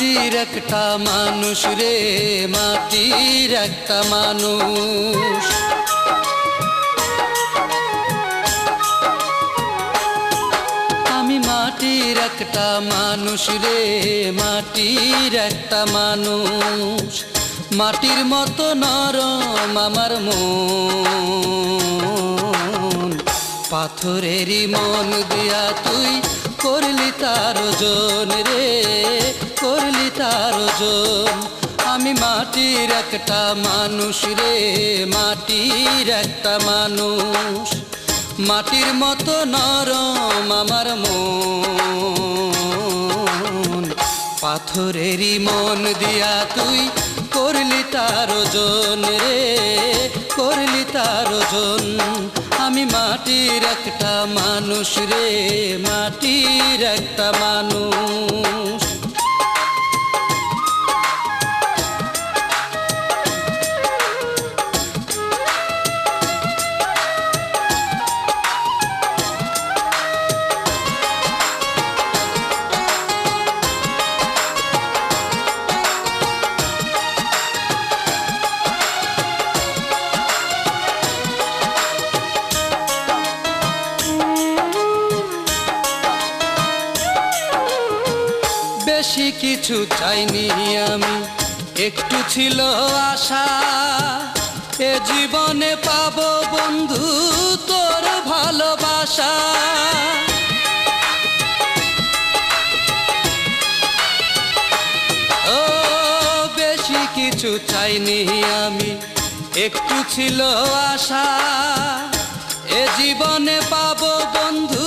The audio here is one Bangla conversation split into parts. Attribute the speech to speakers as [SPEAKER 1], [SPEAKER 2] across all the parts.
[SPEAKER 1] মাটির একটা মানুষ রে, মাটির একটা মানুষ। আমি মাটির একটা মানুষ রে, মাটির একটা মানুষ। মাটির মতো নরম আমার মন, পাথরেরই মন দিয়া তুই করলি তার ওজন রে, করলি তার ওজন। আমি মাটির একটা মানুষ রে, মাটির একটা মানুষ। মাটির মতো নরম আমার মন, পাথরেরই মন দিয়া তুই করলি তার ওজন রে, করলি তার ওজন। আমি মাটির একটা মানুষ রে, মাটির একটা মানুষ। বেশি কিছু চাইনি আমি, একটু ছিল আশা, এ জীবনে পাবো বন্ধু তোর ভালোবাসা। ও বেশি কিছু চাইনি আমি, একটু ছিল আশা, এ জীবনে পাবো বন্ধু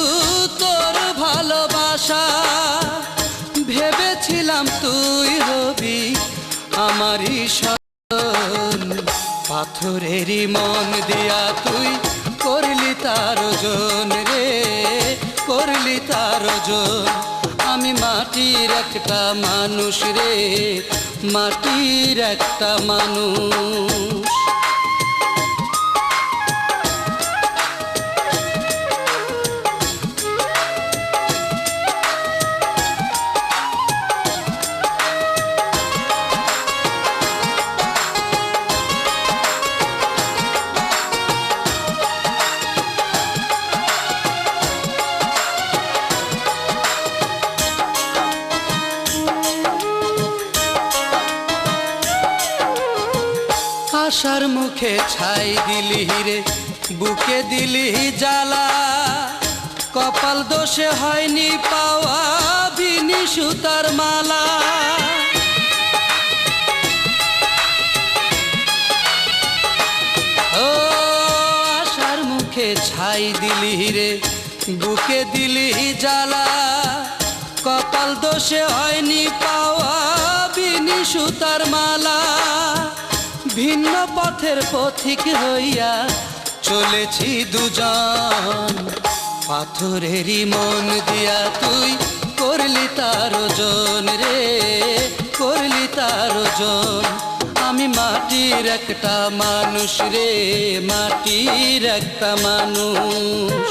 [SPEAKER 1] তোর ভালোবাসা। ভেবেছিলাম তুই হবি আমারই স্বজন, পাথরেরই মন দিয়া তুই করলি তার ওজন রে, করলি তার ওজন। আমি মাটির একটা মানুষ রে, মাটির একটা মানুষ। আশার মুখে ছাই দিলি রে, বুকে দিলি জ্বালা, কপাল দোষে হয়নি পাওয়া বিনি সুতার মালা। ও আশার মুখে ছাই দিলি রে, বুকে দিলি জ্বালা, কপাল দোষে হয়নি পাওয়া বিনি সুতার মালা। ভিন্ন পথের পথিক হইয়া চলেছি দুজন, পাথরেরই মন দিয়া তুই করলি তার ওজন রে, করলি তার ওজন। আমি মাটির একটা মানুষ রে, মাটির একটা মানুষ।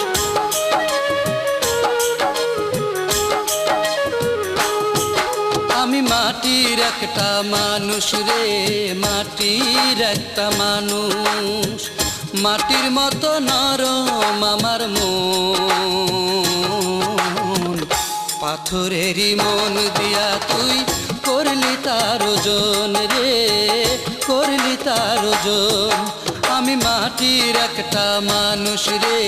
[SPEAKER 1] আমি মাটির একটা মানুষ রে, মাটির একটা মানুষ। মাটির মতো নরম আমার মন, পাথরেরই মন দিয়া তুই করলি তার ওজন রে, করলি তার ওজন। আমি মাটির একটা মানুষ রে,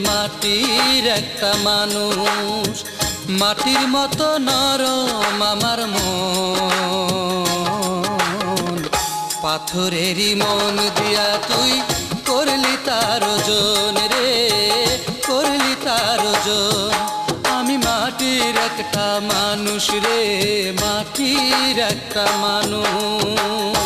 [SPEAKER 1] মাটির একটা মানুষ। মাটির মতো নরম আমার মন, পাথরেরই মন দিয়া তুই করলি তার ওজন রে, করলি তার ওজন। আমি মাটির একটা মানুষ রে, মাটির একটা মানুষ।